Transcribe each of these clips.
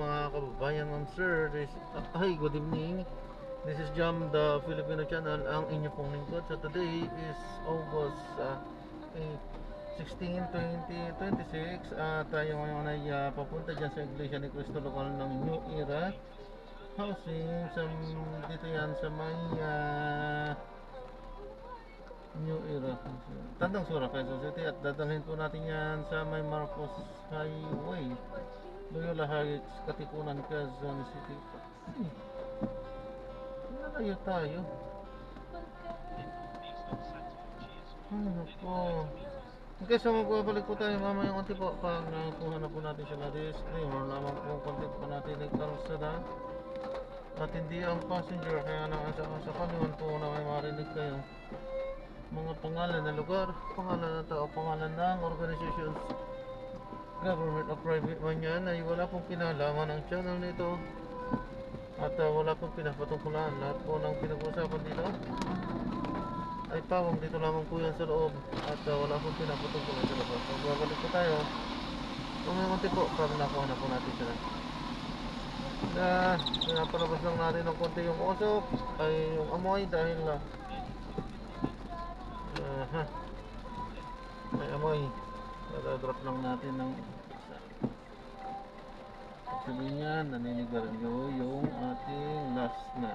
mga kababayan, ma'am sir. Hi, good evening. This is Jam, the Filipino channel, ang inyo pong lingkod. So today is August 16, 2026. Tayo ngayon ay papunta dyan sa Iglesia ni Cristo Lokal ng New Era Housing. Dito yan sa may New Era Tandang Sura, Quezon City. At dadalhin po natin yan sa may Marcos Highway, Loyola Heights, Katipunan, Quezon City. Nalayo tayo. Naku. Okay, so magbabalik po tayo mamaya konti po pag nakuha na po natin siya na disclaimer. Lamang po konti po natin nagkaroon at hindi ang passenger, kaya nasa kaliwan po na may marinig kayo mga pangalan na lugar, pangalan ng tao, pangalan ng organizations, government o private man yan, ay wala pong kinalaman ng channel nito at wala pong pinapatungkulan. Lahat po ng pinag-uusapan dito ay pawang dito lamang po yan sa loob at wala pong pinapatungkulan sa labas. So babalik po tayo kumunti po para nakuha na po natin sila. Pinapalabas lang natin ng konti yung usok ay yung amoy dahil may amoy. Drop lang natin ng isa. Sabihin niyan, naninigarilyo yung ating last na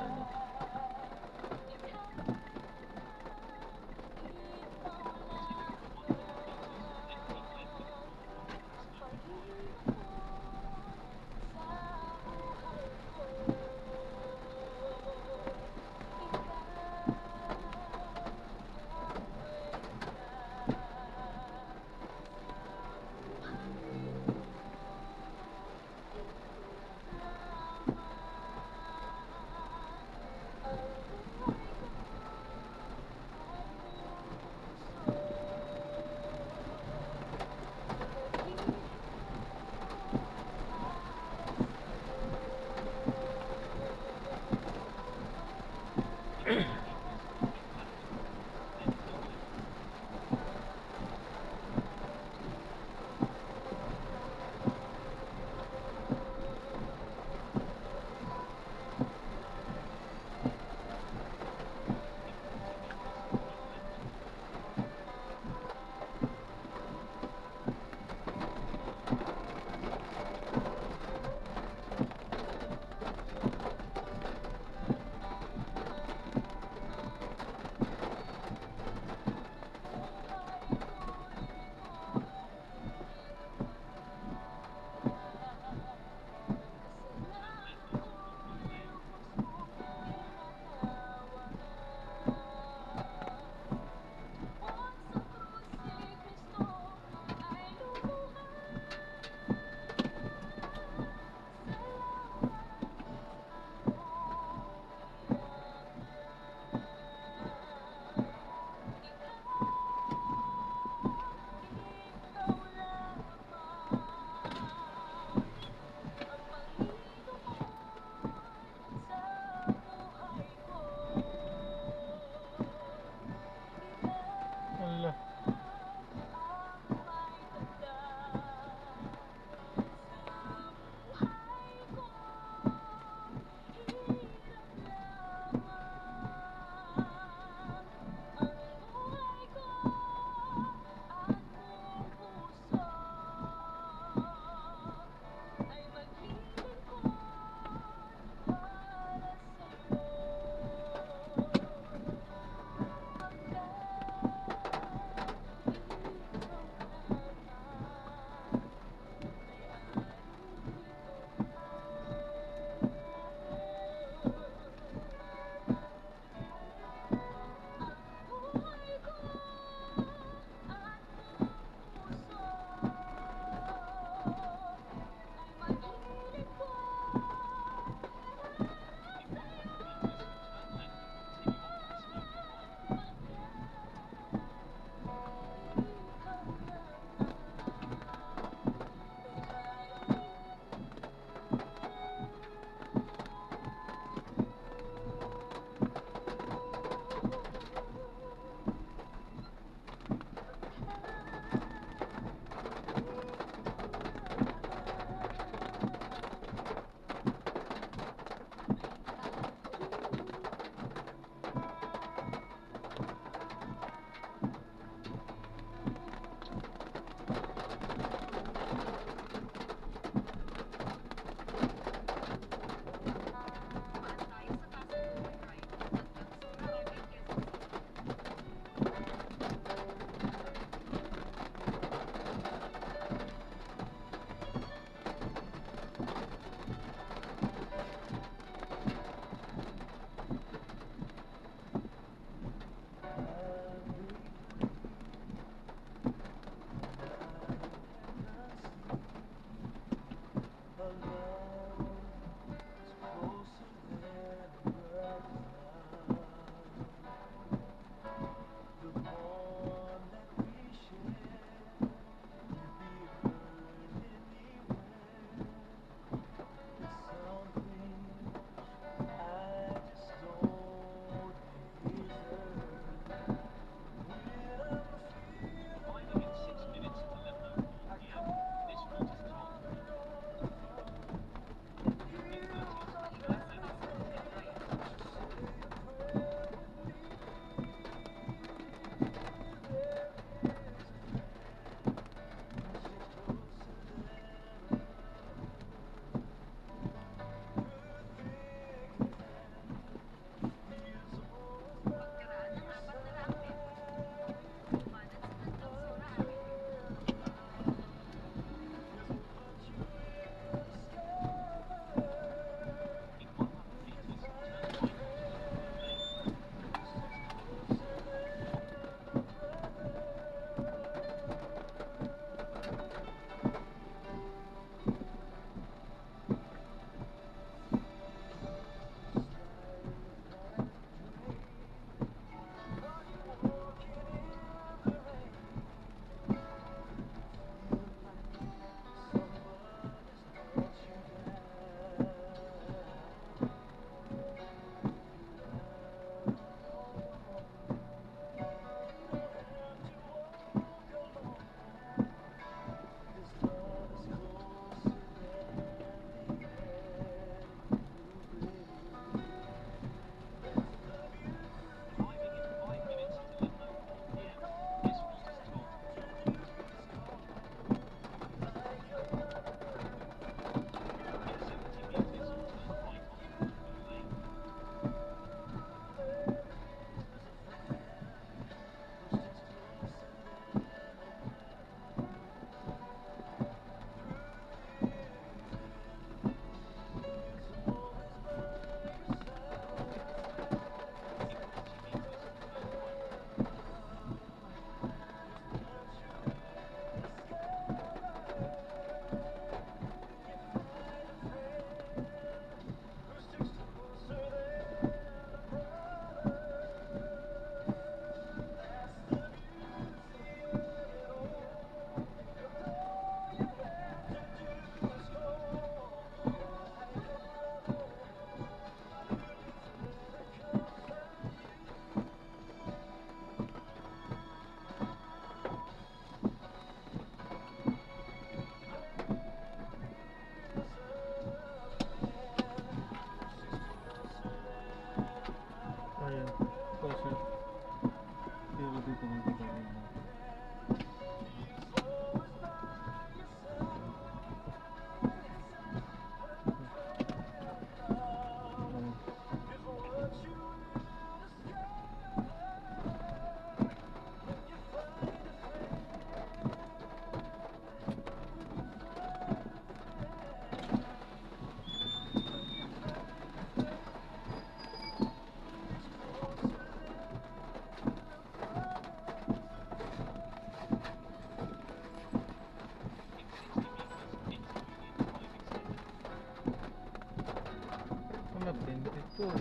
Uy, uy.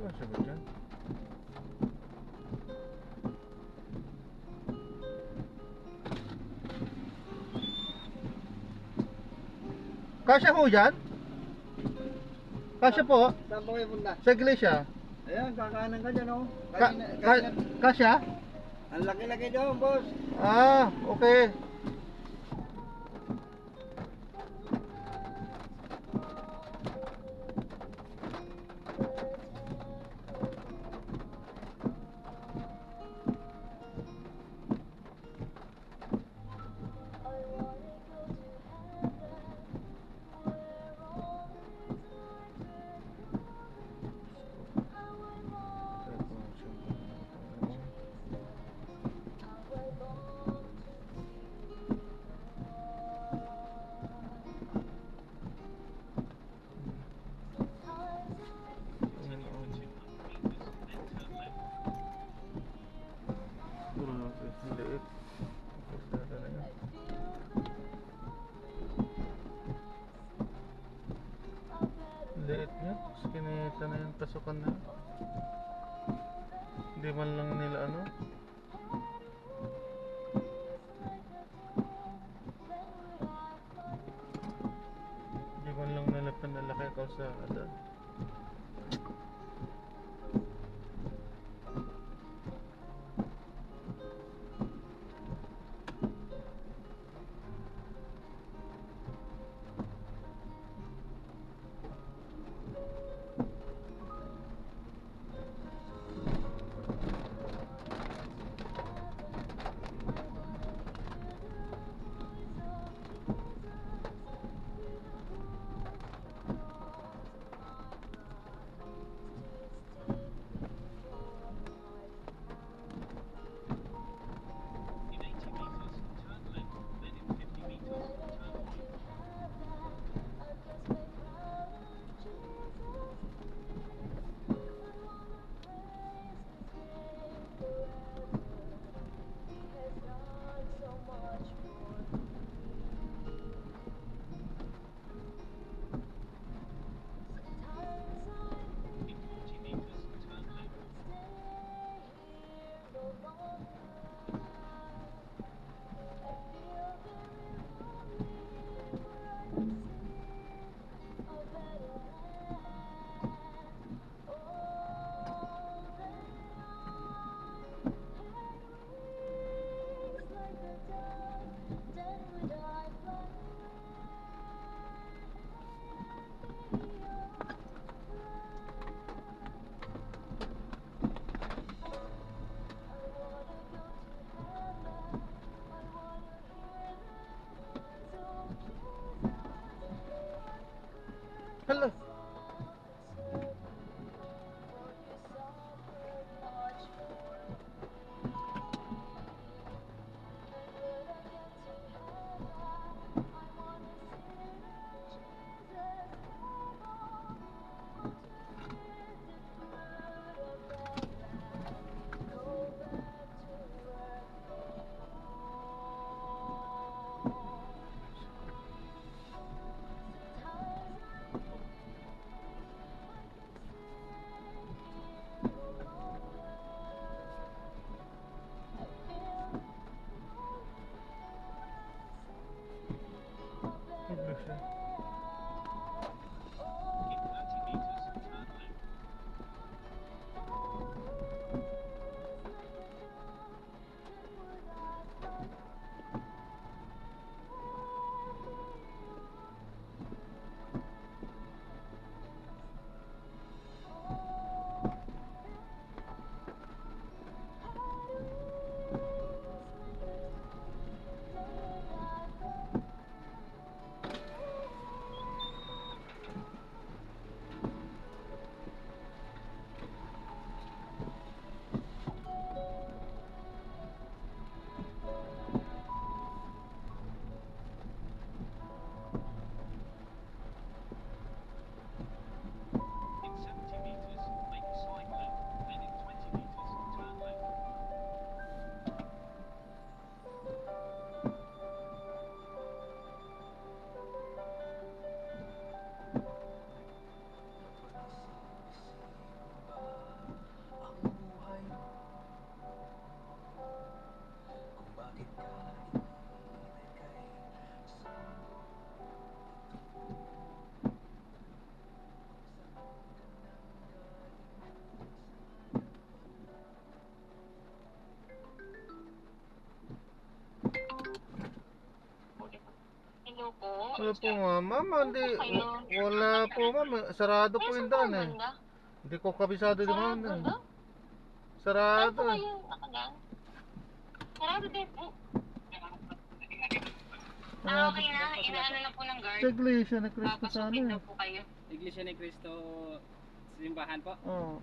Kasya ba dyan? Kasya ho dyan? Kasya po? Saan ba kayo punta? Sa iglesia? Ayan, kakanan ka dyan, oh. Ka kasya? Ang laki-laki doon, boss. Ah, okay. Liit. Pasada na yan. Liit niya. Skinita na yan. Pasukan na. Hindi man lang nila ano. Hindi man lang nila panalaki kalsada. Hello. Iglesia. Wala po ma'am, hindi, wala po ma'am, sarado po yung daan eh. Hindi ko kabisado di ma'am. Sarado eh. Sarado din po. Sarado. Okay na, inaano na po ng guard. Sa iglesia na Cristo sana Papasukin eh. daw po kayo. Iglesia ni Cristo simbahan po. Oo.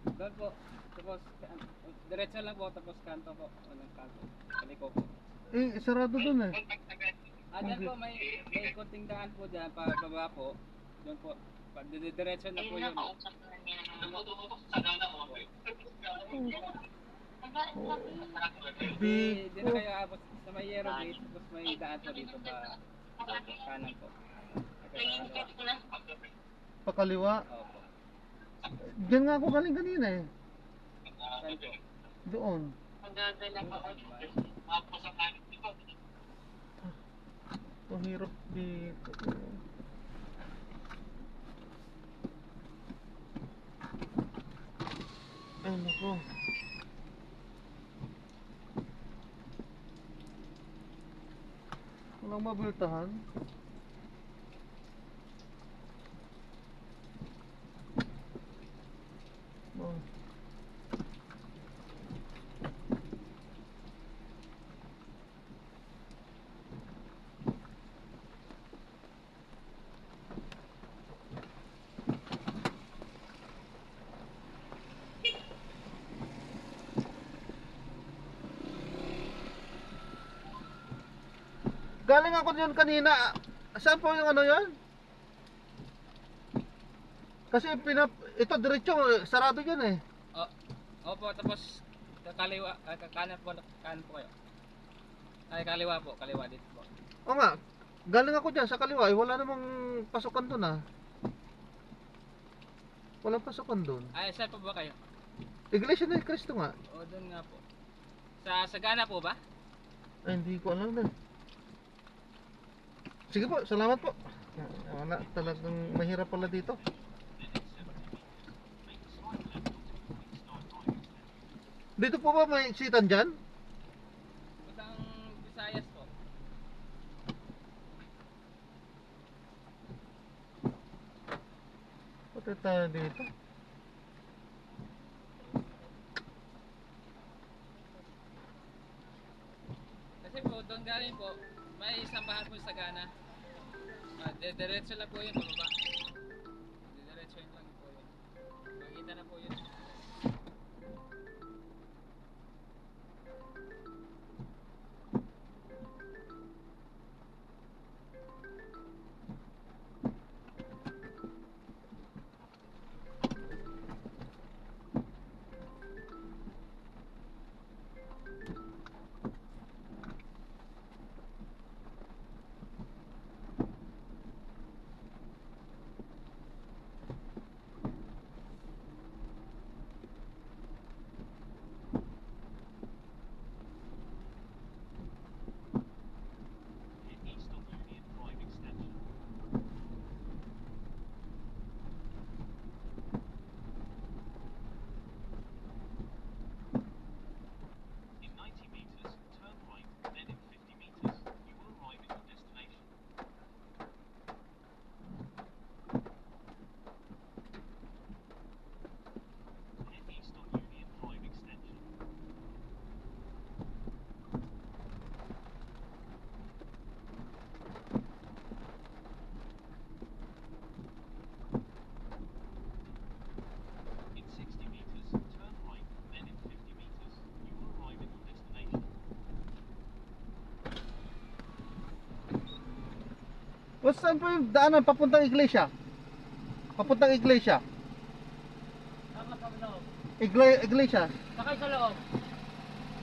Doon po. Tapos diretso lang po tapos kanto po. Walang kanto. Kaliko po. Eh, sarado dun eh. Diyan po may konting daan po diyan pababa po. Doon po. Pag diretso na po Ayun yun. na, kausap na niya. Di Di na kayo abot sa may Yero Gate tapos may daan po dito pa kanan po. Naging tip na. pakaliwa. Opo. Diyan nga ako galing kanina eh. Saan po? Doon. Magdadala ko. Ang hirap dito. Ay naku. Walang mabiltahan. Oh. Galing ako diyan kanina. Saan po yung ano yan? Kasi ito diretso, sarado yan eh. Opo, tapos kaliwa, kanan po kayo. Ay, kaliwa po, kaliwa dito po. O nga, galing ako diyan sa kaliwa, wala namang pasukan doon ah. Walang pasukan doon. Ay, saan po ba kayo? Iglesia ni Cristo nga. O, doon nga po. Sa Sagana po ba? Ay, hindi ko alam na. Sige po, salamat po. Wala, talagang mahirap pala dito. Dito po ba may sitan dyan? Utang Visayas po. Pati tayo dito. Kasi po, doon galing po, may sambahan po sa Sagana. Diretso lang po yun, pababa. Diretso yun lang po yun. Makikita na po yun. O saan po yung daanan papuntang iglesia? Papuntang iglesia? Tama sa loob. Iglesia? Sakay sa loob.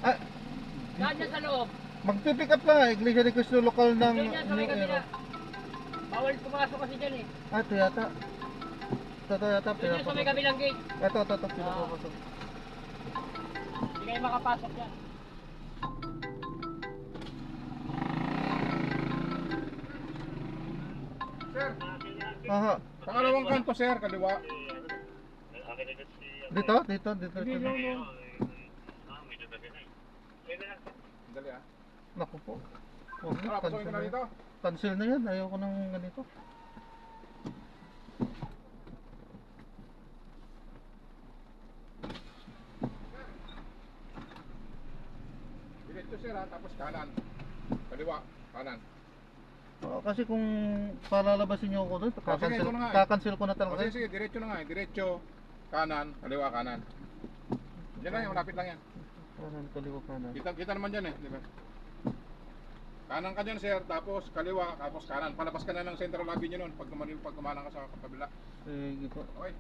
Ah, Saan dyan sa loob? magpipick up ka, Iglesia ni Cristo lokal ng Diyan yan, sa may New kabila. Era. Bawal pumasok kasi dyan eh. Ah, ito yata. Ito yata, Diyan yan sa may pinapapasok. kabilang gate. Ito, pinapapasok. Hindi kayo makapasok yan. Sir, Aha. pangalawang kanto sir, kaliwa. Dito. Dali ah. Naku po. Huwag na, Tara, pasukin ko na dito. cancel na yan. Ayoko nang ganito. Diretso sir ha, tapos kanan. Kaliwa, kanan. Kasi kung palalabasin niyo ako doon, sige, kakancel, ito na nga eh. kakancel ko na O, talaga. sige, sige, diretso na nga eh. Diretso, kanan, kaliwa, kanan. Yan lang yan, malapit lang yan. Kanan, kaliwa, kanan. Kita naman dyan eh, di ba? Kanan ka dyan sir, tapos kaliwa, tapos kanan. Palabas ka na ng Central Avenue nun pag kumanan ka sa kabila. Sige po. Okay.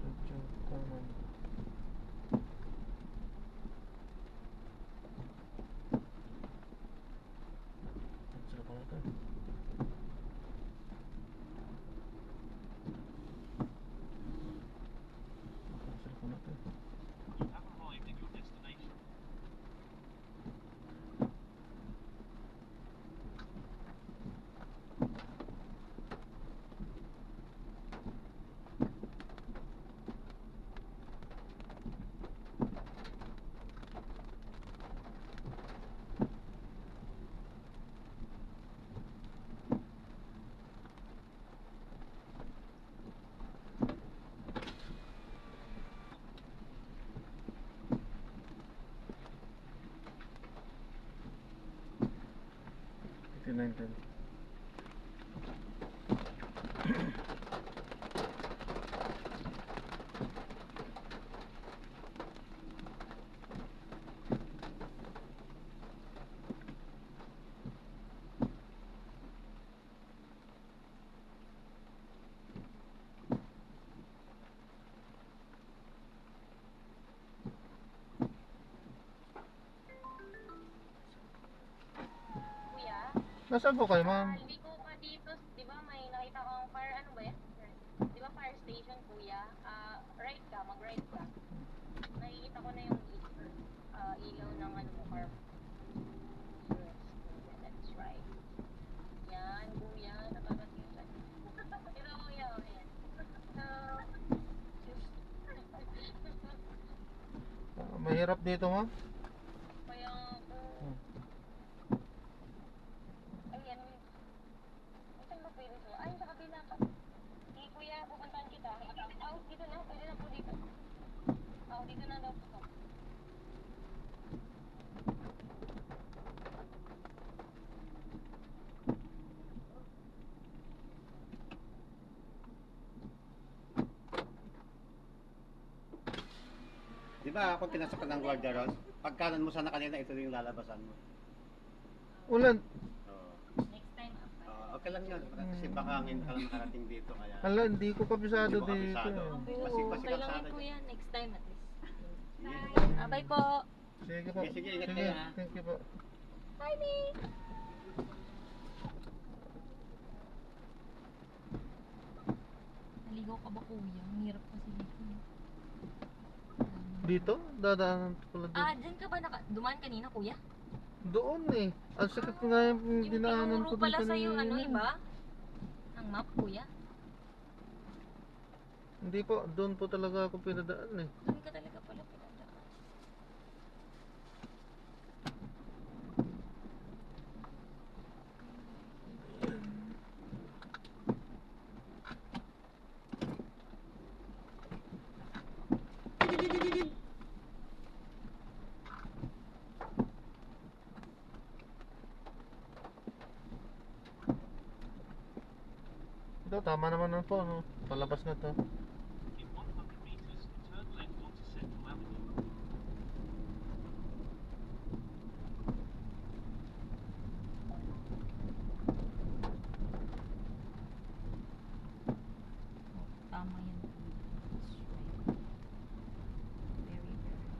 Medyo kanan. Cancel ko na ito. Cancel ko na ito. $59. Kuya, Nasaan po kayo, ma'am? hindi ko pa dito, di ba may nakita kang fire, ano ba yan? Di ba fire station, kuya? Right ka, mag-right ka. Nakikita ko na yung ilaw ng ano mo, car. Yes, kuya, that's right. Yan, kuya, nakakating ka. Ito, kuya, ayan. Mahirap dito, ma'am. Kaya ako, ayan, saan ba pwede to? Ay, sa kabila pa. Hindi, kuya, pupuntahan kita. Dito na, pwede na po dito. Dito na daw po. Di ba kung pinasok ka ng guardia ron, pagkanan mo sana kanina, ito yung lalabasan mo. Ulan. Oo. Next time, Okay lang yun. Kasi baka ngayon ka lang nakarating dito. Kaya Hala, hindi ko kabisado Hindi mo dito. kabisado. Basi-basi Okay lang kalsada yan, kuya. Next time at least. Sige. Bye po. Sige po. Sige, ingat kayo, ha? Thank you po. Bye, me. Naligaw ka ba, kuya? Ang hirap kasi dito. Dito? Dadaanan pala dito. Dyan ka ba dumaan kanina, kuya? Doon eh. Ang sakit nga yung Yung dinaanan ko tinuro pala dito sa'yo, ano, kanina. iba? Ang map, kuya? Hindi po, doon po talaga ako pinadaan eh. Doon ka talaga pala pinadaan. Ito, tama naman na po, no? Palabas na to. Tama yan. That's right. Very, very good.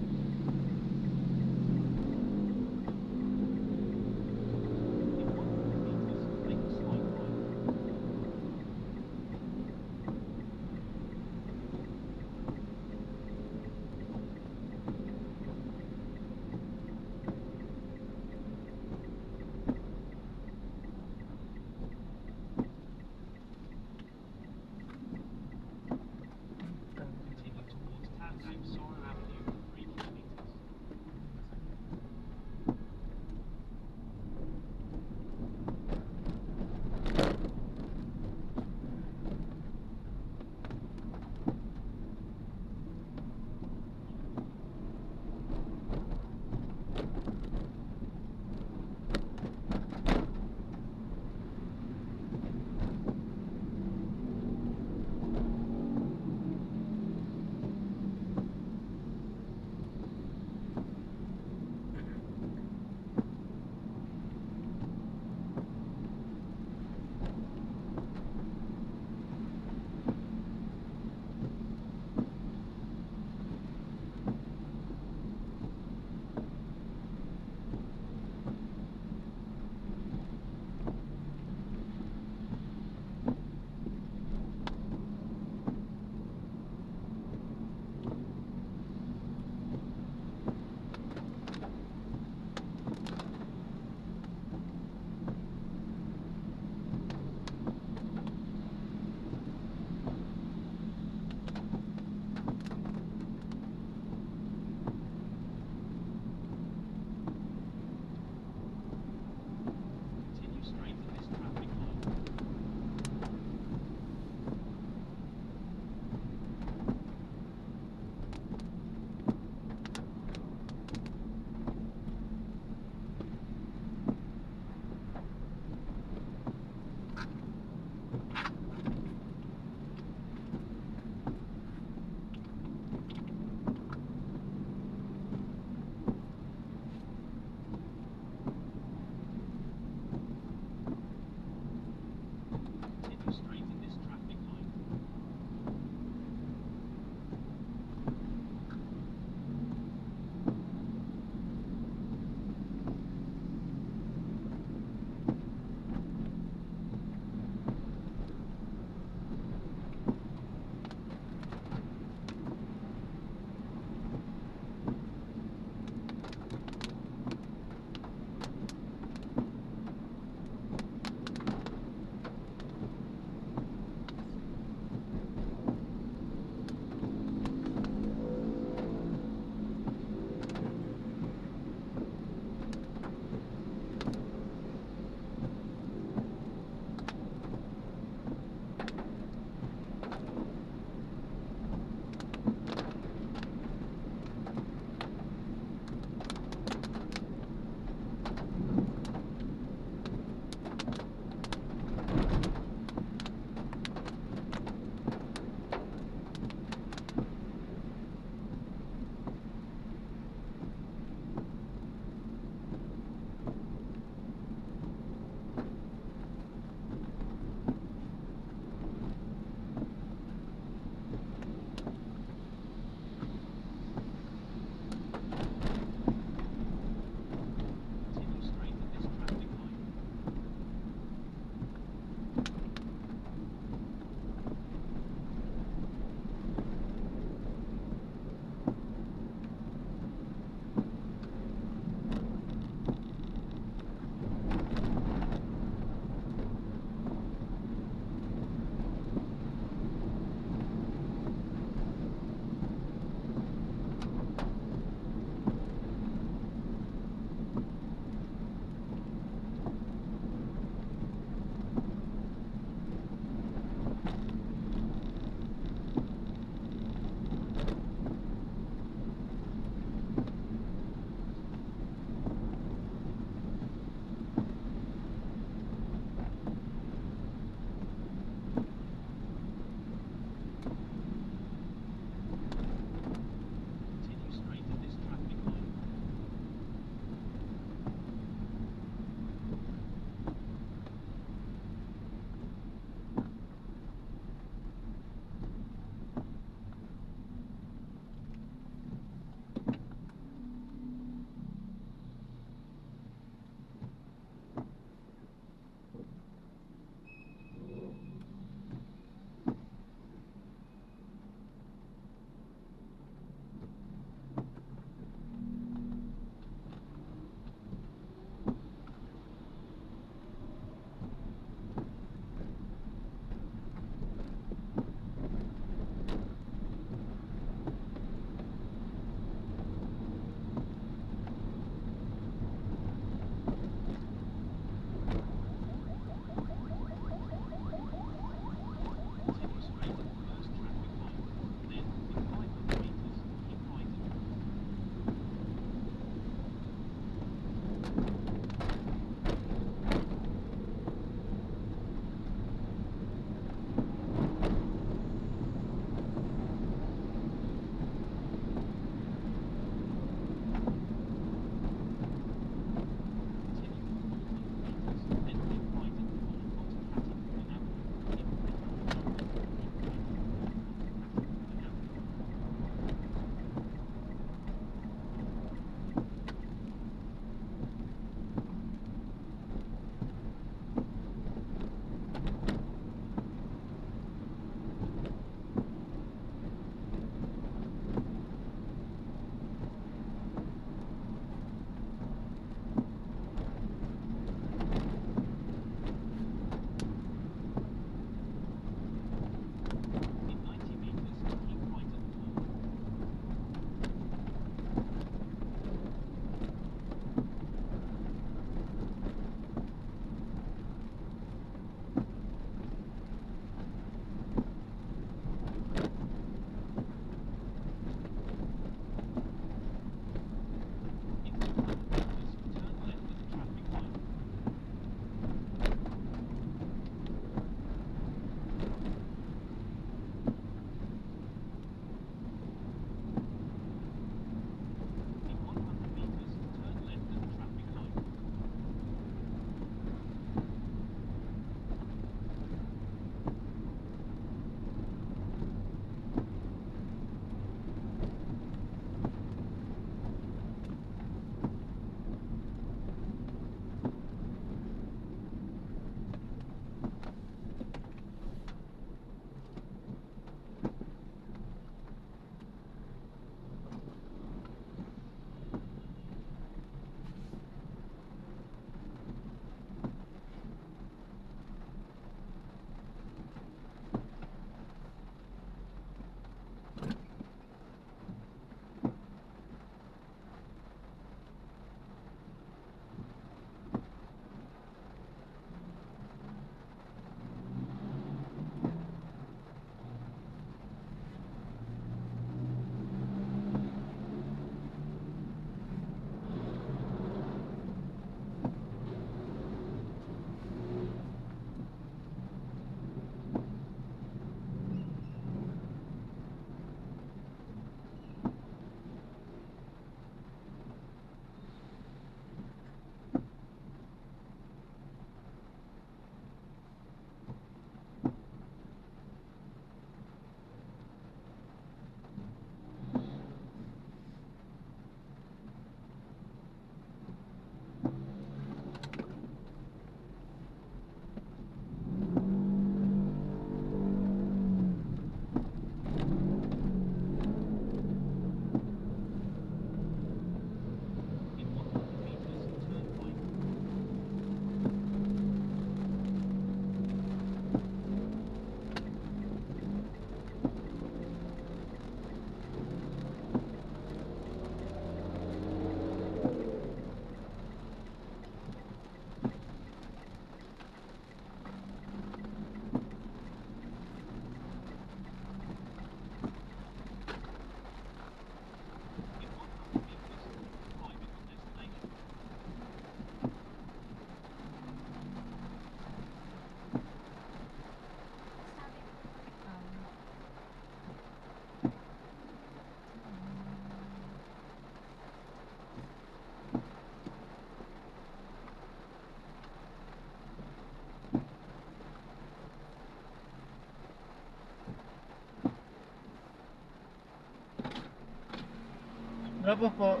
Drop off po.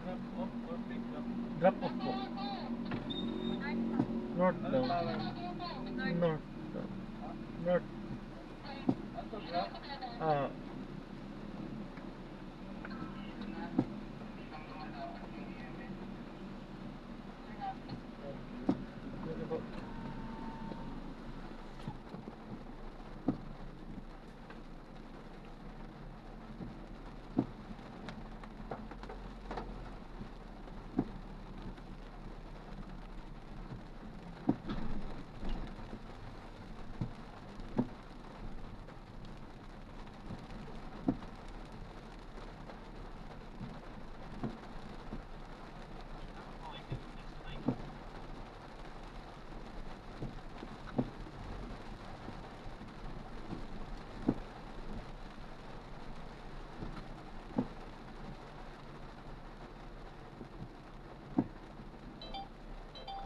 Drop off or pick up? Drop off po. North daw. North daw. North. Ato drop? Ah. Sige po.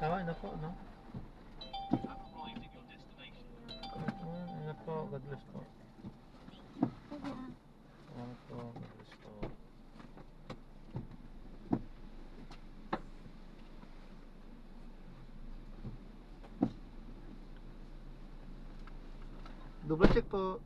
Tama na po, no? Ingat po, God bless po. Ingat po, God bless po. Double check po.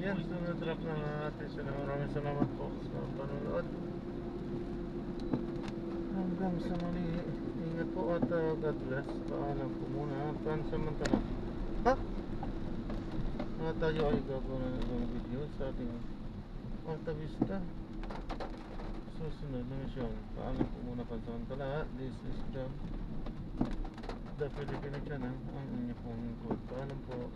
Ayan, sunod drop na natin sila. Maraming salamat po sa panonood. Hanggang sa muli. Ingat po at God bless. Paalam po muna. Pansamantala. Ha? Tayo ay gagawin na ng video sa ating Alta Vista. Susunod na misyon. Paalam po muna pansamantala. This is the Filipino channel. Ang inyong pong good. Paalam po.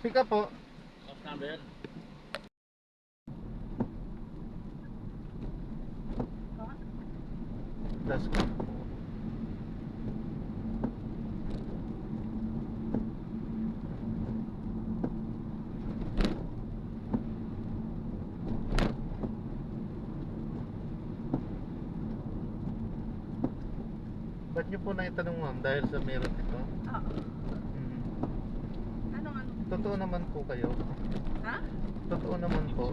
Pick up po. Off number. Das ka. Ba't niyo po naitanong ma'am dahil sa meron ito? Oo. Mhm. Anong ano? Totoo naman po kayo. Ha? Totoo naman po.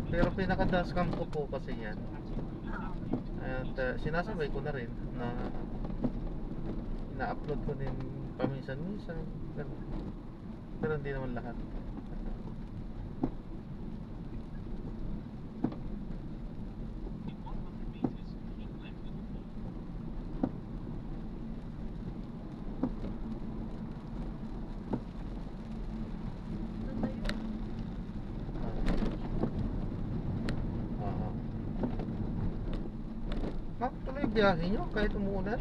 Pero pinaka-dashcam ko po kasi yan. Oo. At sinasabay ko na rin na ina-upload ko din paminsan-minsan. Pero hindi naman lahat. Doon ba yun? Oo. Ma'am, tuloy biyahe nyo kahit umuulan?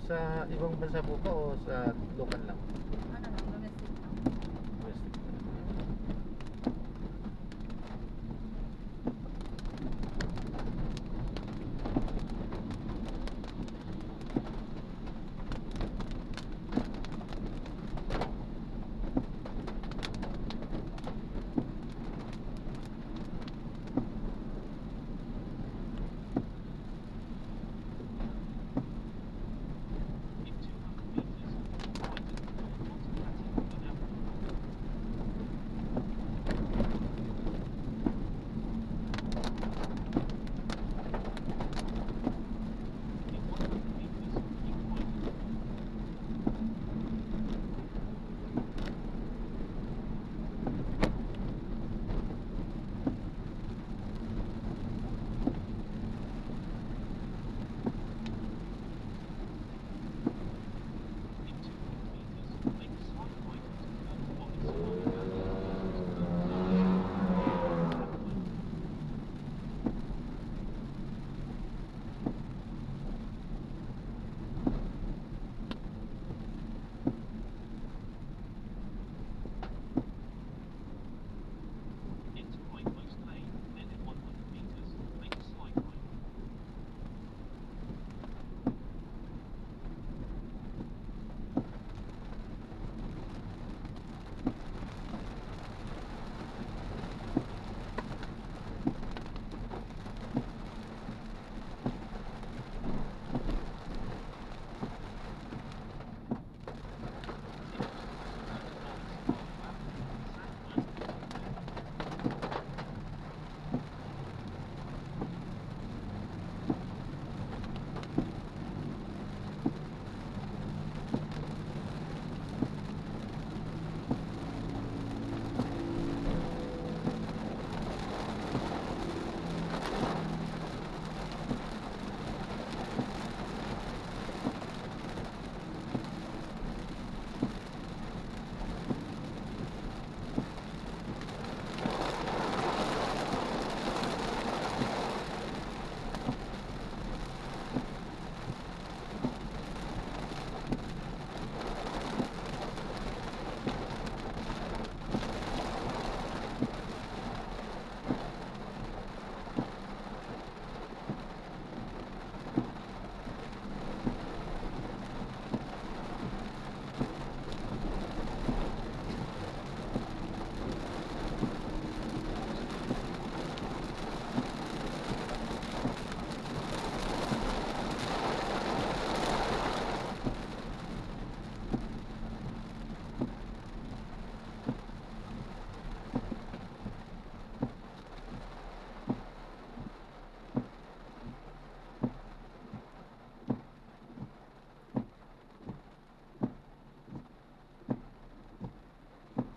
Sa ibang bansa po ba o sa local lang? Ano lang, domestic lang. Domestic lang.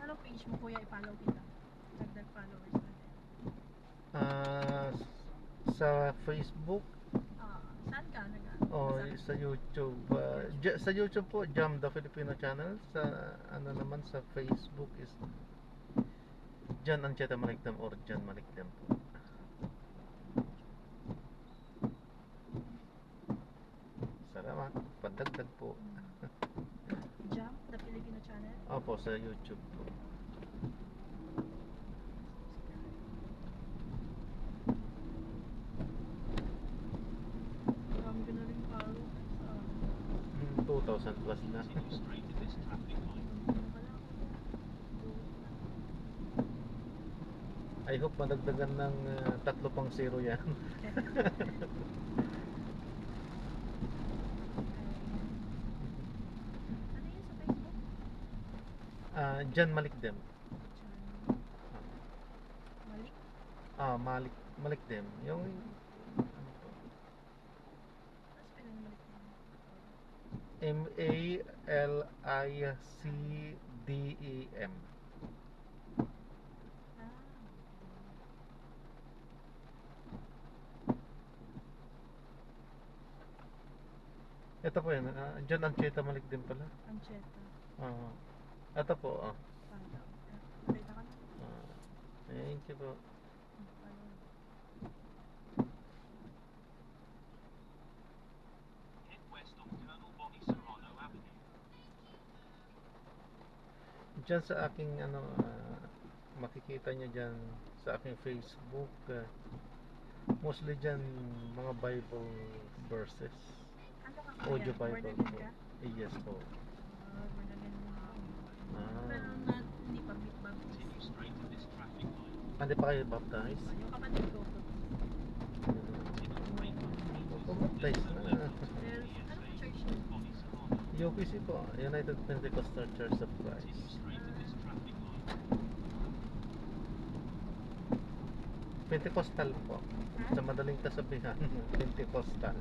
Anong page mo kuya, i-follow kita? Dagdag followers natin. Ah, sa Facebook Saan ka? o sa YouTube. Sa YouTube po, Jam the Filipino Channel. Sa ano naman sa Facebook is Jan Ancheta Malikdam or Jan Malikdam po. para pandagdag po. Jump, the Filipino channel. Opo, sa YouTube po. Marami ko na rin follow. 2,000 plus na. Ano pala ako? I hope madagdagan ng 3 pang 0 yan. Ano yun sa Facebook? Jan Malikdem. Malik? Malikdem. Yung ano po? Ano spelling Malik? Malicdem. Ah. Ito po yun. Jan Ancheta Malikdem pala. Ancheta. Ito po. Panda. Nakita ka na? Thank you po. Follow. Diyan sa aking makikita nyo dyan sa aking Facebook, mostly dyan mga Bible verses, Ano ka audio kaya? Bible Born po. again ka? Yes po. Born again din ako. Pero Ah, hindi pa baptized. hindi pa kayo baptized? Yung kapatid ko. Baptized na. Pero ano ka church niyo? UPC po, United Pentecostal Church of Christ. Pentecostal po. Sa madaling kasabihan, Pentecostal.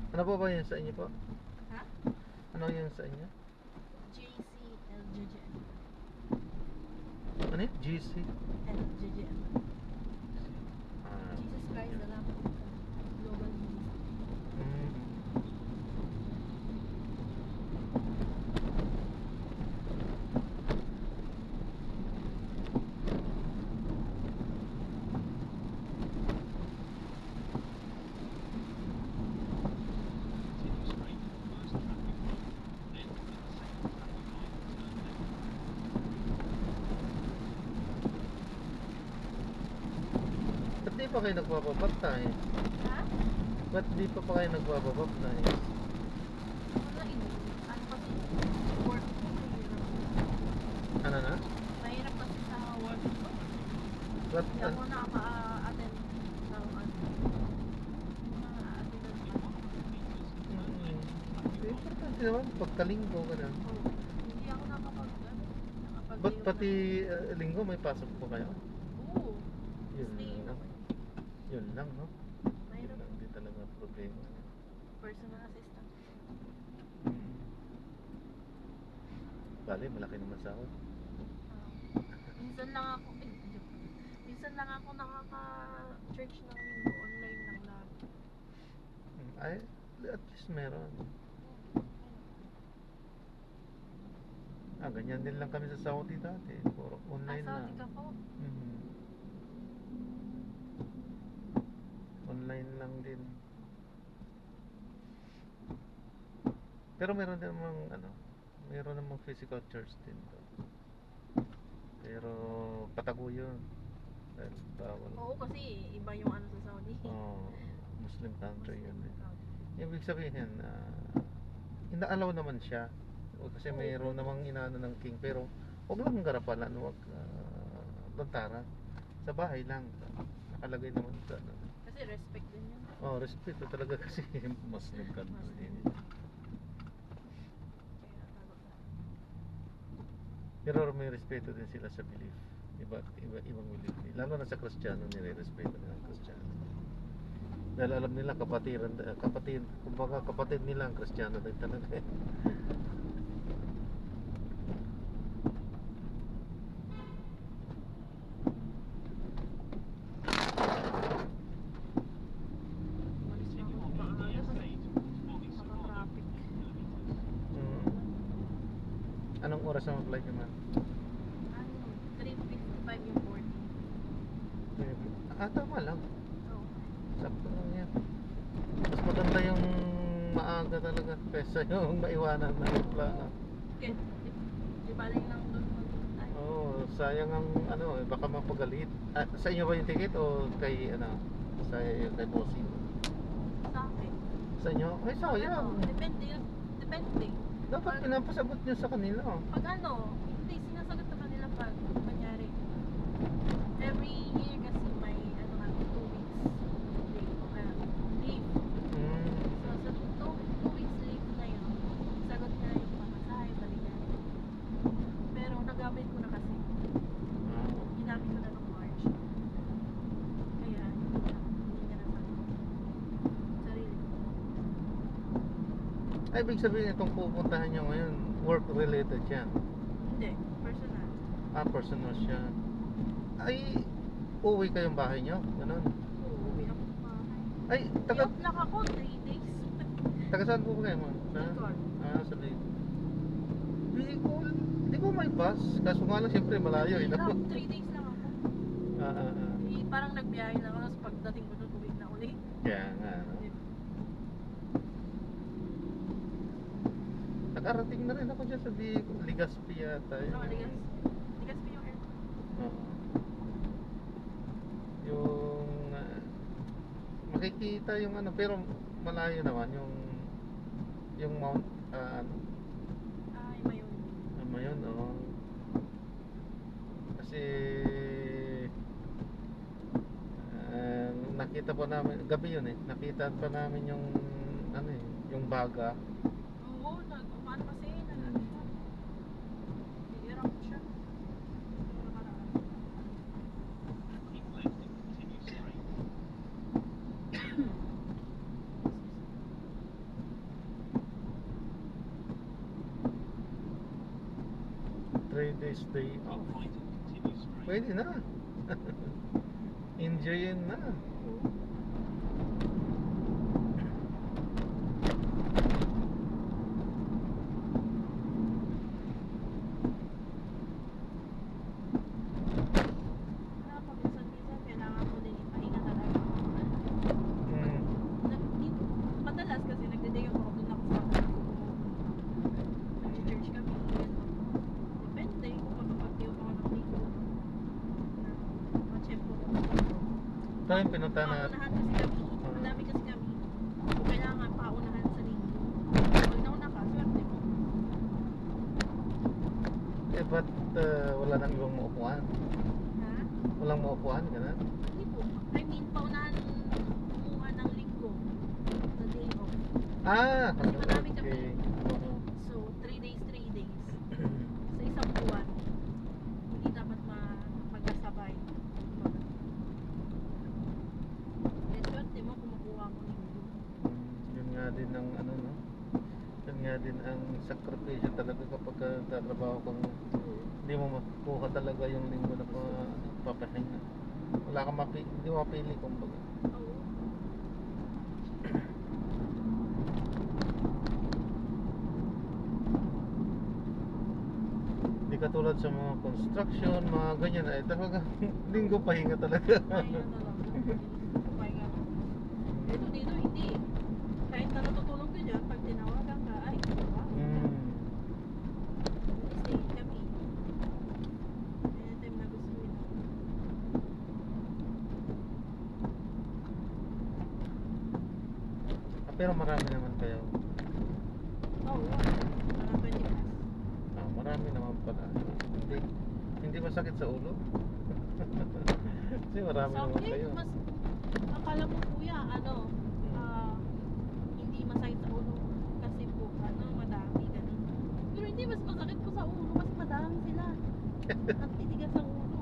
Ano po ba yun sa inyo po? Ha? Ano yun sa inyo? JCLJJM. Ano yun? GC? LJJM. Ah, Jesus Christ, the Lamb of God. Global Ministry. mm. Ba't di pa kayo nagpapabaptize? Ha? Ba't di pa kayo nagpapabaptize? Wala ini. Ano kasi? Work ko. Mahirap. Ano na? Mahirap kasi sa work ko. Ba't, Hindi ako nakaka-attend ng ano. Nakaka-attend ng ano. importante naman, pagkalinggo ka na. Oh, hindi ako nakapag-ano. Ba't pati linggo may pasok po kayo? Oo. Yun Stay lang. naman. Yun lang, no? Yun Mahirap. lang, hindi talaga problema. Personal assistant. Bali, malaki naman sahod. Minsan lang ako, joke. Minsan lang ako nakaka-church ng linggo. Online lang lahat. Ay, at least meron. Ganyan din lang kami sa Saudi dati. Puro online lang. Saudi ka po. Mhm. Online lang din. Pero meron din namang meron namang physical church din doon. Pero patago yun. Dahil bawal. Oo, kasi iba yung ano sa Saudi. Muslim country yun eh. Saudi. Ibig sabihin, ina-allow naman siya. O kasi mayroon namang inaano ng king, pero huwag lang garapalan, huwag lantaran. Sa bahay lang. Nakalagay naman sa ano. Kasi respect din yun. Respeto talaga kasi Muslim country. Kaya tago na. Pero may respeto din sila sa belief. Ibang belief. Lalo na sa Kristiyano, nire-respeto nila ang Kristiyano. Dahil alam nila kumbaga kapatid nila ang Kristiyano din talaga. Umalis na ako maaga kasi maka-traffic. Anong oras ang flight nyo, ma'am? Ano, 3:55 yung boarding. Tama lang. Oo. Sakto lang yan. Mas maganda yung maaga talaga kaysa yung maiwanan na yung plano. Okay. Di ba lang lang doon tayo? Oo, sayang ang ano, baka mapagalit. Sa inyo ba yung ticket o kay ano, kay bossing? Sa akin. Sa inyo? Ay, sayang. Depende. Depende. Dapat pinapasagot nyo sa kanila. Pag ano, hindi, sinasagot naman nila pag kunyari. Every year kasi may ano nga, 2 weeks leave. Mm. So sa 2 weeks leave na yun, sagot na yung pamasahe, balikan. Pero nagamit ko na kasi. Ah. Ginamit ko na nung March. Kaya hindi niya nasagot. Sarili ko. Ay, ibig sabihin itong pupuntahan nyo ngayon, work-related yan. Hindi, personal. Personal siya. Ay, uwi kayong bahay nyo? Ganun. Uuwi ako ng bahay. Ay, taga I-off lang ako, 3 days. saan po kayo, ma'am? Bicol. Sa Bicol. Bicol? Di ba may bus? Kaso nga lang, siyempre malayo. Eh, no? 3 days lang ako. Ah. Parang nagbiyahe lang ako, tapos pagdating ko doon, uwi na uli. Kaya nga, no? Nakarating na rin ako dyan sa Bicol. Legazpi yata. No, ligas pa yung airport. Oo. Yung makikita yung ano, pero malayo naman yung Mount ano, Ay, mayon. ano yun, oo. Kasi nakita po namin gabi yun eh. Nakita pa namin yung ano eh, yung baga. Oo, umano kasi, nag-ano siya. Nag-erupt siya. Yung nakaraan. 3 days stay off. Pwede na. Enjoyin na. Wala, paminsan-minsan, kailangan ko din ipahinga talaga. Mm. Madalas kasi nagde-day off ako, doon ako sa mga ko. Nag-church kami. Depende kung makapag-day off ako ng linggo. Machempo ko. Ito yung pinunta na. Paunahan kasi kami. Madami kasi kami. Kung kailangan paunahan sa linggo. Pag nauna ka, swerte mo. Eh, ba't wala nang ibang maupuan? Ha? Walang maupuan, gano'n? Hindi po. I mean, paunahan kumuha ng linggo na day off. Ah! Kasi marami kami. Okay. Oo. So, 3 days, 3 days. Sa isang buwan, hindi dapat magkasabay. Eh, swerte mo kung makuha mo linggo. Yun nga din ang ano, no? Yun nga din ang sakripisyo talaga kapag tatrabaho kung hindi mo makuha talaga yung linggo na papahinga. Wala kang hindi mo mapili kumbaga. Oo. Hindi katulad sa mga construction, mga ganyan ay talaga linggo pahinga talaga. Pahinga na lang. Pahinga na. Ito dito, hindi. Kahit na natutulog ka dyan, pag tinawagan ka, ay, wow. Mm. Stay kami. Anytime na gusto nila. Pero marami naman kayo. Oo, mga 20 plus. Marami naman pala. Hindi masakit sa ulo. Kasi marami naman Sakit, kayo. mas, akala mo kuya, ano, hindi masakit sa ulo. Kasi po, ano, madami, ganun. Pero hindi, mas masakit po sa ulo kasi madami sila. Ang titigas ang ulo.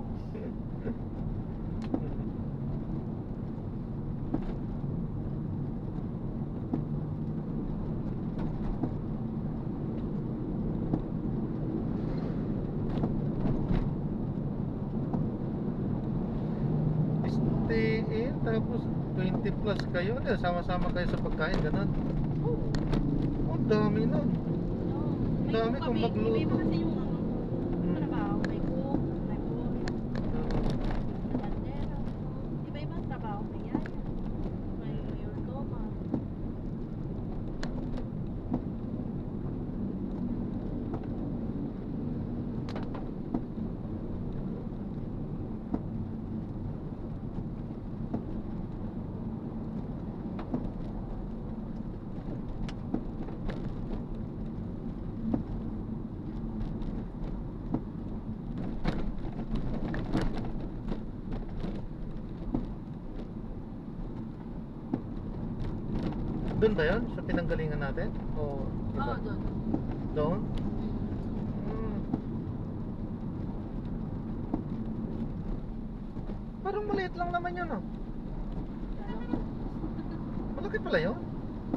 Stay in, tapos 20 plus kayo. Sama-sama kayo sa pagkain, ganun. Oo. Ang dami nun. May Dami cook kung kami. magluto. Iba-iba kasi yung ano, trabaho. May cook, may boy, may tandera. Iba-iba ang trabaho. May yaya, may mayordomo. ba yun? Sa pinanggalingan natin? O Oo, iba? doon. Doon? Hmm. Parang maliit lang naman yun, oh. Alam mo. Malaki pala yun.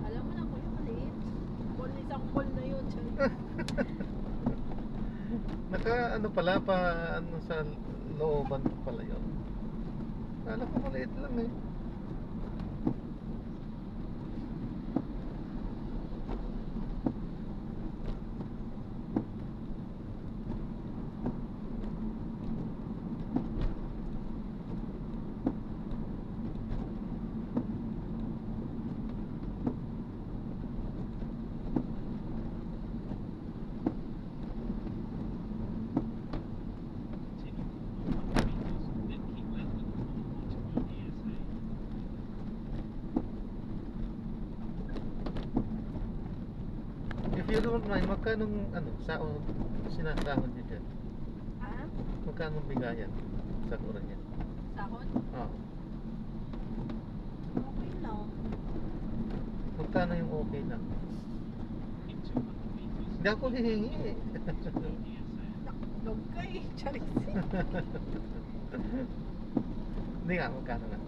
Alam mo na kuya, maliit. Mall, isang mall na yun. Sorry. Naka ano pala pa ano sa looban pala yun. Kala ko maliit lang eh. If you don't mind, magkano ano sahod sinasahod niyo dyan? Ah? Magkano bigayan sa kuran niya? Sahod? Oh. Okay lang. Magkano yung okay lang? Hindi ako hihingi eh. Nakdog ka eh. Charis. Hindi nga, magkano nga?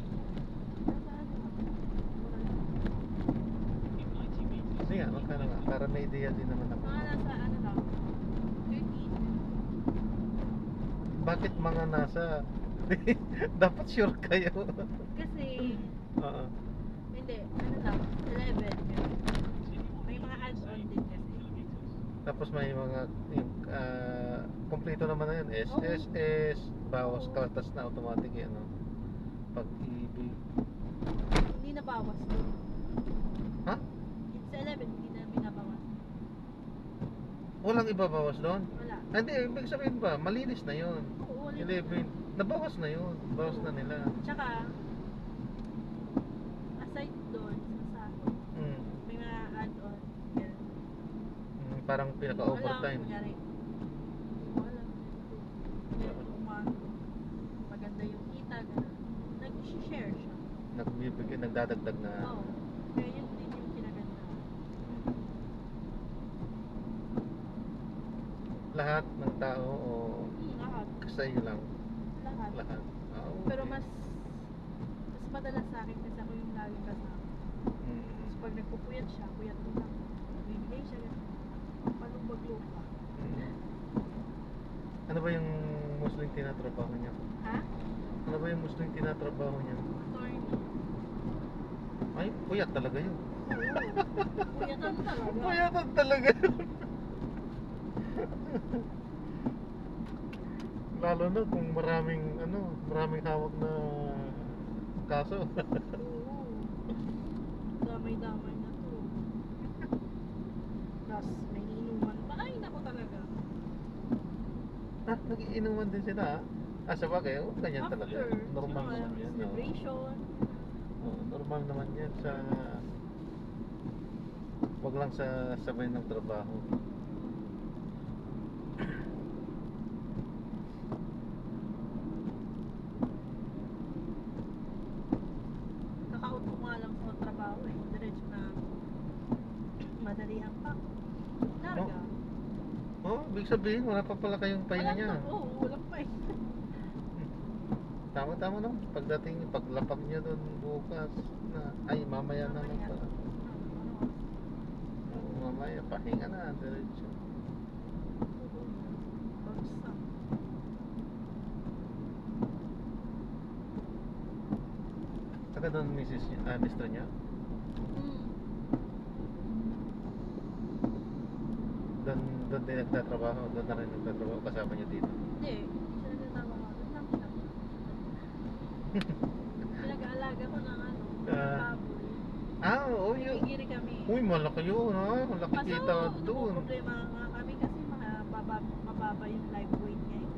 Hindi nga, magkano nga? Para may idea din naman ako. Mga nasa ano lang. 13. Bakit mga nasa... Dapat sure kayo. Kasi, Oo. hindi. Ano lang. 11. May mga add-on din kasi. Tapos may mga yung kompleto naman na yun. SSS, bawas kaltas na automatic yan. No? Pag-ibig. Hindi na bawas doon. Ha? Sa 11, hindi na binabawas. Walang ibabawas doon? Wala. Hindi, ibig sabihin ba, malinis na yun. Oo, ulit. 11, nabawas na yun. Bawas na nila. Tsaka, aside doon sa sahod, Mm. may mga add-on. Yan. Parang pinaka-overtime. Wala, kunyari, wala. Pero maganda yung kita, gano'n. Nag-share siya. Nagbibigay, nagdadagdag na. Oo. Kaya yun din yung kinaganda. Lahat ng tao o Lahat. sa iyo lang? Lahat. Lahat. Ah, okay. Pero mas madalas sa akin kasi ako yung laging kasama. Mm. Tapos pag nagpupuyat siya, puyat din ako. Bibigay siya gano'n. Palubag-lupa. Mm. Ano ba yung Muslim tinatrabaho niya? Ha? Ano ba yung Muslim tinatrabaho niya? Attorney. Ay, puyat talaga yun. Oo. Puyatan talaga. Puyatan talaga yun. Lalo na kung maraming hawak na kaso. Oo. Damay-damay na to. Tapos may inuman pa. Ay, naku talaga. Nagiinuman din sila ah. Sa bagay, ganyan talaga. After, Normal sino naman kaya? yan. Celebration. Normal naman yan sa... Wag lang sa sabay ng trabaho. Kaka-out ko nga lang sa trabaho eh. Diretso na madali ang pack. Larga. Ibig sabihin, wala pa pala kayong pahinga niya. Oo, walang pahinga. Tama-tama no. Paglapag niya doon bukas na, ay mamaya naman pala. Mamaya, pahinga na, diretso. Bagsak. Taga doon mister niya? Doon din nagtatrabaho, doon na rin nagtatrabaho, kasama niyo dito. Hindi, hindi siya nagtatrabaho. Doon lang siya. Pinag-aalaga ko ng baboy. Oo, yun. Nagigiri kami. Uy, malaki yun ha, malaki Kaso, kita doon. problema nga kami kasi mababa yung live weight niya eh.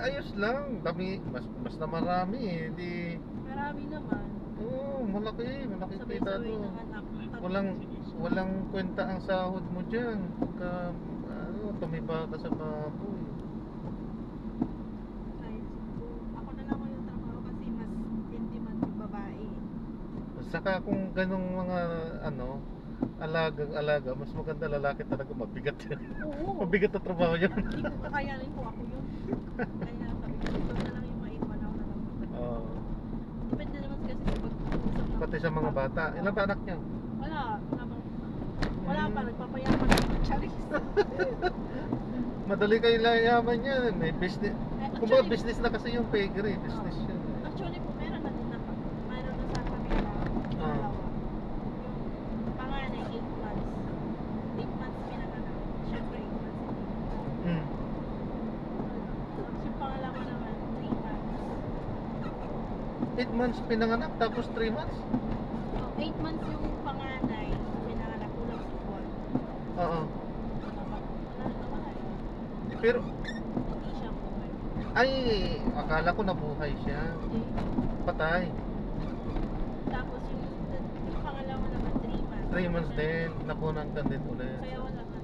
Ayos lang, mas na marami eh, di... Marami naman. Oo, malaki kita Sabay-sabay doon. ng anak. Walang kwenta ang sahod mo dyan pagka tumiba ka sa baboy. Ay, ako na lang yung trabaho kasi mas in demand yung babae. Mas Saka kung ganong mga ano, alaga, mas maganda lalaki talaga, mabigat yan. Oo. Mabigat na trabaho yan. Hindi ko kakayanin po ako yun. Kaya sabi ko, ito na lang yung maiwan ako na lang. Oo. Depende naman kasi sa pag-uusap na. Pati sa mga bata. Ilan ba anak niya? Wala. Wala pa. Nagpapayaman ako ng Charis. Madali kayo layaman yan. May business. Kumbaga Actually, business na kasi yung pedigree. Business Oo. yan. actually po, meron na din na. Meron na sa kami na dalawa. Yung panganay, 8 months. 8 months pinanganak. Siyempre, 8 months. Hmm. Tapos yung pangalawa naman, 3 months. 8 months pinanganak, tapos 3 months? So, 8 months yung panganay, pinanganak kulang sa buwan. Oo. Wala eh. Pero, Hindi siya buhay. ay, akala ko nabuhay siya. Patay. Tapos yung pangalawa naman, 3 months. 3 months din, napunan ka din ulit. Kaya wala na.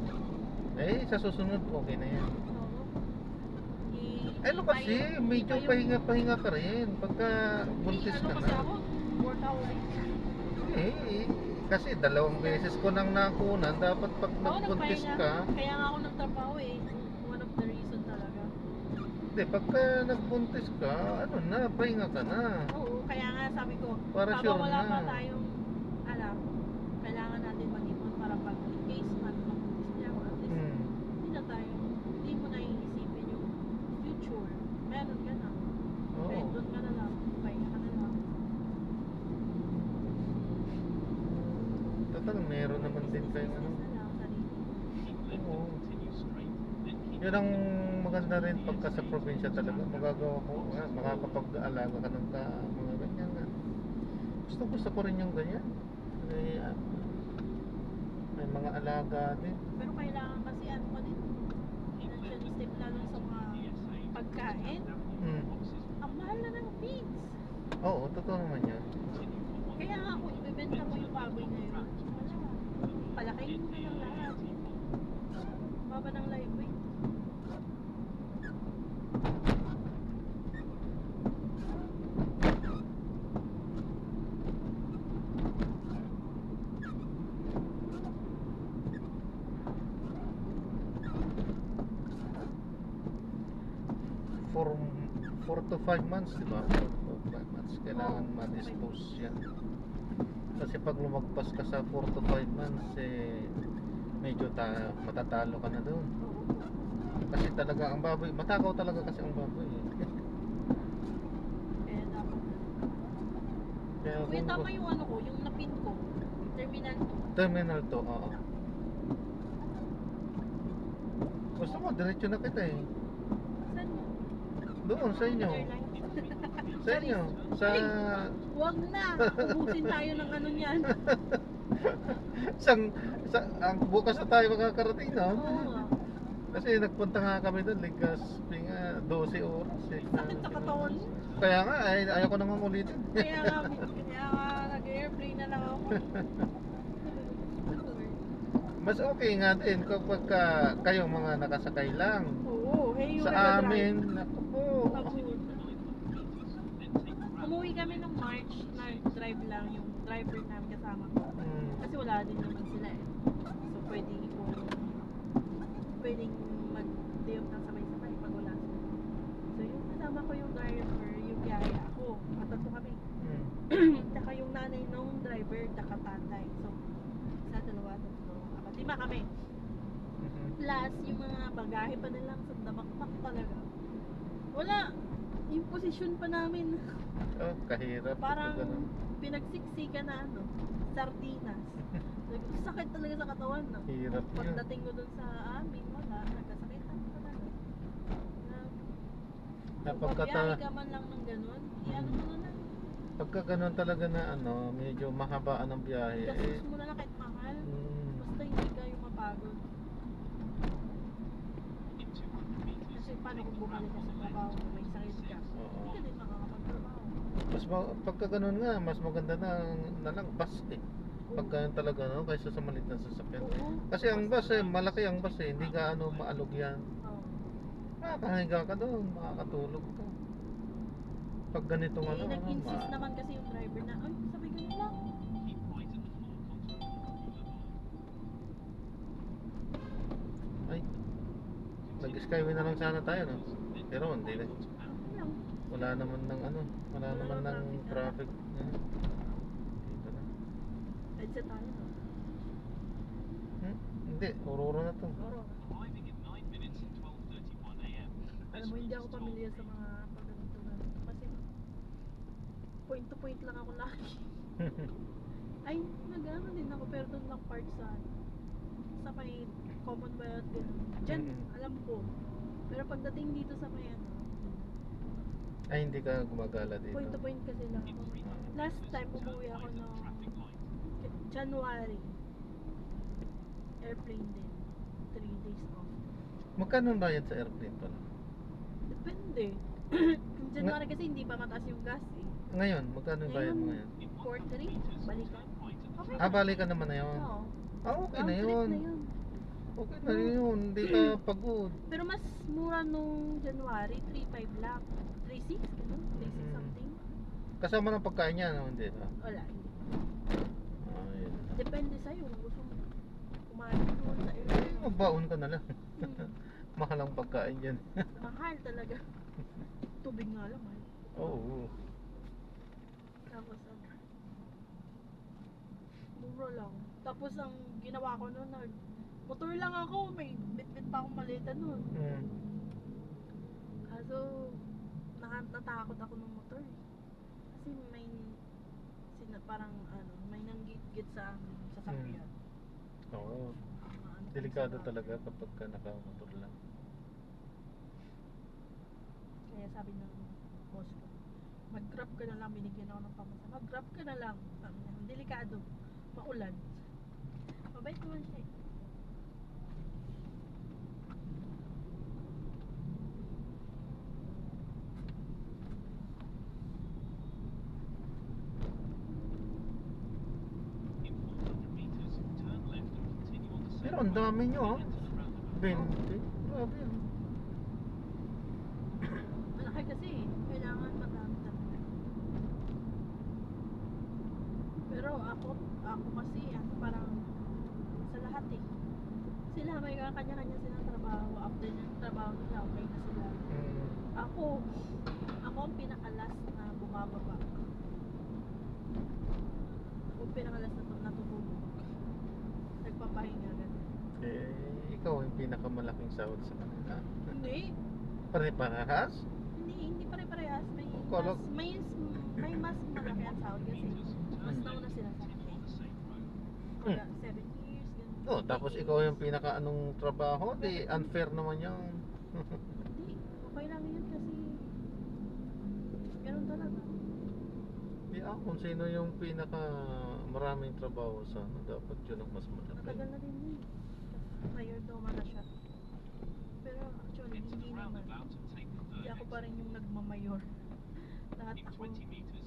Eh, sa susunod, okay na yan. Oo. Ano kasi, medyo pahinga-pahinga ka rin pagka buntis ka Ano kasi na. ako, 4 hours. Eh, kasi 2 beses ko nang nakunan, dapat pag Oo, nagbuntis nagpahinga. ka, Kaya nga ako nagtrabaho eh. One of the reason talaga. hindi, pagka nagbuntis ka, ano na, pahinga ka na. Oo, kaya nga sabi ko, Para habang sure wala na. pa tayong alam, kailangan natin mag-ipon para pag in case man magbuntis niya ako, at least Hmm. hindi na tayo, hindi mo na iisipin yung future. Meron ka na. Kaya Oo. doon ka na lang, pahinga ka na lang. Total, meron naman din kayong ano. Business na lang, sarili. Oo. Yun ang maganda rin pagka sa probinsya talaga. Magagawa ko, makakapag-alaga ka ng mga ganyan. Gusto ko rin yung ganyan. May mga alaga din. Pero kailangan kasi ano pa din, financial step lalo sa mga pagkain. Hmm. Ang mahal na ng feeds. Oo, totoo naman yan. Kaya nga kung ibebenta mo yung baboy ngayon, wala. Palakihin mo na lang lahat. Baba ng live weight. For 4 to 5 months, di ba? 4 to 5 months, kailangan Oo, ma-dispose yan. Kasi pag lumagpas ka sa 4 to 5 months, eh, medyo matatalo ka na doon. Oo. Kasi talaga ang baboy, matakaw talaga kasi ang baboy. Kaya dapat. Kaya Kuya, kung tama yung ano ko, yung napin ko. Terminal 2. terminal to, oo. Gusto mo, diretso na kita eh. Saan mo? Doon, sa inyo. Airlines? Sa inyo. Sa... Huwag na! Ubusin tayo ng ano niyan. ang bukas na tayo makakarating, no? Oo nga. Kasi nagpunta nga kami doon, Legazpi nga, 12 oras eh. Sakit sa katawan. Kaya nga, ayaw ko nang ulitin. Kaya nga nag-airplane na lang ako. Mas okay nga din kapag kayo mga nakasakay lang. Oo, eh yung Sa amin, naku po. Umuwi kami nung March, nag-drive lang yung driver namin kasama ko. Hmm. Kasi wala din naman sila eh. So pwedeng mag-day off ng sabay-sabay pag wala sila. So yung kasama ko yung driver, yung biyahe ako. Matatlo kami. Hmm. Tsaka yung nanay nung driver, nakatatay. So, isa, dalawa, tatlo, apat, 5 kami. Mhm. Plus, yung mga bagahe pa nilang sa damakmak talaga. Wala. Yung posisyon pa namin, Oh, kahirap. parang Ganun. pinagsiksikan na ano, sardinas. Sakit talaga sa katawan, no? Hirap yun. Pagdating ko dun sa amin, wala. Nagkasakitan talaga. Pagpabiyahe ka man lang ng ganun, i-ano mo na lang. Pagka ganun talaga na ano, medyo mahabaan ang biyahe. Gastos mo na lang kahit mahal. Mm, Basta hindi kayo mapagod. Kasi paano kung bumalik ka sa trabaho mo, may sakit ka, oo. hindi ka din makakapagtrabaho. Pagka ganun nga, mas maganda na lang bus eh. Pagka yun talaga, no, kaysa sa maliit na sasakyan. Oo. Kasi ang bus eh, malaki ang bus eh, hindi ka ano maalog yan. Oo. Makakahiga ka doon, makakatulog ka. Pag ganitong ano, Nag-insist ma- naman kasi yung driver na, ay, sabay kayo lang. Nag-skyway na lang sana tayo, no? Pero hindi na. Lang. Wala naman ng ano, wala naman ng traffic. Dito na. Edsa tayo. No? Hindi, Aurora na to. Oro. Alam mo, hindi ako pamilyar sa mga pagganito na. Kasi point to point lang ako lagi. Ay, nag-ano din ako, pero doon lang part sa may Commonwealth, gano'n. Diyan, alam ko. Pero pagdating dito sa may ano, Ay, hindi ka gumagala dito. point to point kasi lang ako. Last time, umuwi ako no January. Airplane din. 3 days off. Magkano ang bayad sa airplane pala? Depende. January kasi hindi pa mataas yung gas eh. Ngayon, magkano yung bayad mo ngayon? 4-3, balikan. Okay Ah, balikan naman na yun. Oo. Ah, okay Round na trip yun. na yun. Okay na yun. Hindi ka pagod. Pero mas mura nung January, 3.5 lang. 3.6, gano'n? 3.6 something. Kasama ng pagkain niya, no? Hindi na. Wala, hindi. Ah, yun. Depende sa'yo kung gusto mo kumain doon sa airport. Magbaon ka na lang. Mahal ang pagkain dyan. Mahal talaga. Tubig nga lang, mahal. Oo. Tapos mura lang. Tapos ang ginawa ko noon, motor lang ako, may bit-bit pa akong maleta noon. Kaso, natakot ako ng motor eh. Kasi may, parang ano, may nanggit-git sa aming sasakyan. Oo. Ano, Delikado sa- talaga kapag ka nakamotor lang. Kaya sabi ng boss ko, mag-grab ka na lang, binigyan ako ng pamasa. Mag-grab ka na lang. Sabi niya, delikado, maulan. Mabait naman siya eh. Pero ang dami nyo, ha? 20. Grabe yan. Malaki kasi eh. Kailangan madami talaga. Pero ako kasi parang sa lahat eh. Sila may kanya-kanya silang trabaho. After ng trabaho nila, okay na sila. Ako ang pinaka-last na bumababa. Ako ang pinaka-last na natutulog. Nagpapahinga ganun. Ikaw yung pinakamalaking sahod sa kanila. Hindi. Pare-parehas? Hindi pare-parehas. Kala- May mas malaki ang sahod kasi mas nauna sila sa akin. Kaya 7 years, ganun. Oh, tapos ikaw yung pinaka anong trabaho? Di unfair naman yun. Hindi, okay lang yun kasi ganun talaga. Di kung sino yung pinaka maraming trabaho sa ano, dapat yun ang mas malaki. Matagal na din yun. Mayor Doma na siya. Pero actually, hindi naman. Hindi ako pa rin yung nagmamayor. Lahat ako utos,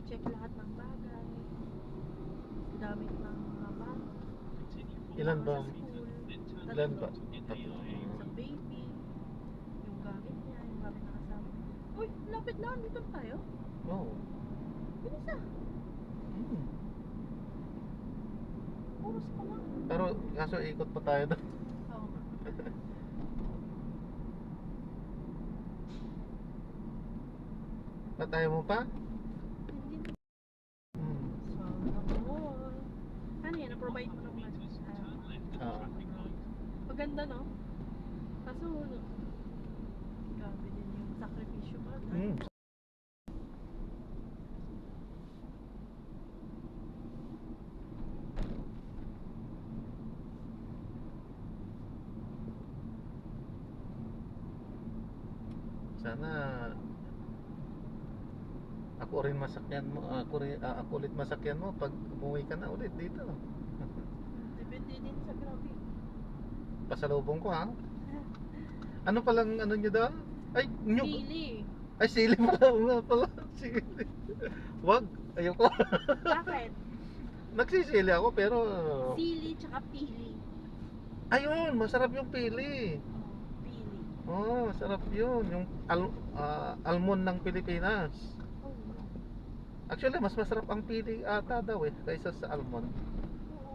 check lahat ng bagay, gamit ng mga bag. Ilan ba? Sa school, Ilan ba? tatlo. Sa baby, yung gamit niya, yung gamit na kasama. Uy, lapit na, dito na tayo. Oo. Bilis ah. Oras pa lang. Pero kaso ikot pa tayo doon. Oo. Patay mo pa? Hindi. Hmm. So, ano yan, na-provide mo naman. Ah. Maganda, no? Kaso, grabe din yung sakripisyo ba? Sana ako rin masakyan mo, ako ulit masakyan mo pag umuwi ka na ulit dito. Depende din sa grabe. Pasalubong ko, ha? Ano palang ano nyo daw? Ay, nyo. Pili. Ay, sili pala. Nga pala. Sili. Wag. Ayoko. Bakit? Nagsisili ako pero Sili tsaka pili. ayun, masarap yung pili. Oh, pili. Oh, sarap yun. Yung almond ng Pilipinas. Oh, Actually, mas masarap ang pili ata daw kaysa sa almond. oo.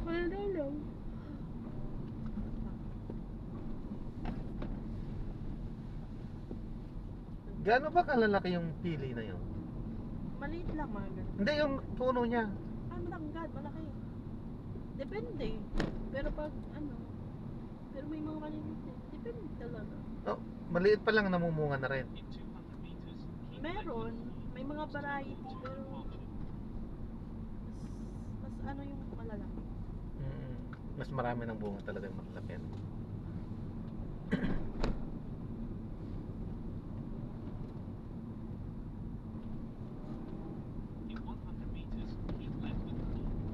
Ano lang. Gaano ba kalalaki yung pili na yun? Maliit lang mga ganun. Hindi, yung puno niya. Ah, matangkad, malaki. Depende. Pero pag ano, pero may mga maliliit din. Depende talaga. Oh, maliit pa lang namumunga na rin. Meron, may mga variety, pero mas ano yung malalaki. Mm, mas marami ng bunga talaga yung malalaki.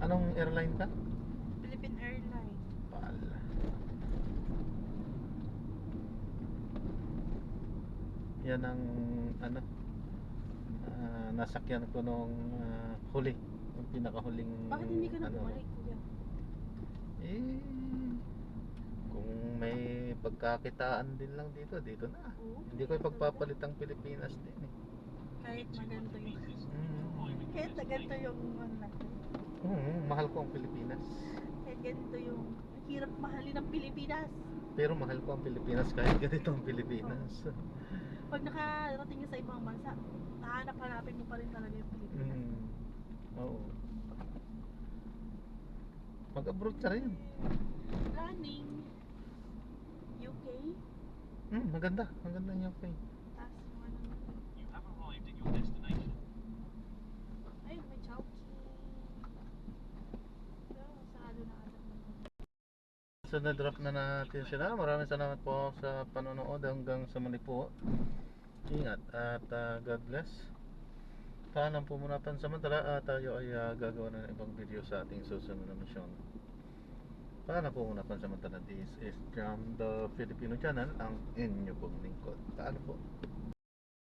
Anong airline ka? Philippine Airlines. Pala. Yan ang ano, nasakyan ko nung huli, yung pinakahuling Bakit hindi ka na ano, bumalik, kuya? eh, kung may pagkakitaan din lang dito, dito na. Oo, Hindi ko ipagpapalit ang Pilipinas din eh. kahit maganto yung Mm. kahit na ganito yung ano natin. Mahal ko ang Pilipinas. Kahit ganito yung ang hirap mahalin ng Pilipinas. Pero mahal ko ang Pilipinas kahit ganito ang Pilipinas. Pag nakarating ka sa ibang bansa, hanapin mo pa rin talaga yung Pilipinas. Oo. Mag-abroad ka rin. Planning UK, Maganda. Maganda yung UK. tapos yung ano natin. Ayun, may Chowking. Pero masarado na ata. So na-drop na natin sila. Maraming salamat po sa panonood. Hanggang sa muli po. Ingat at God bless. Paalam po muna pansamantala at tayo ay gagawa na ng ibang video sa ating susunod na misyon. Paalam po muna pansamantala. This is Jam the Filipino Channel, ang inyo pong lingkod. Paalam po.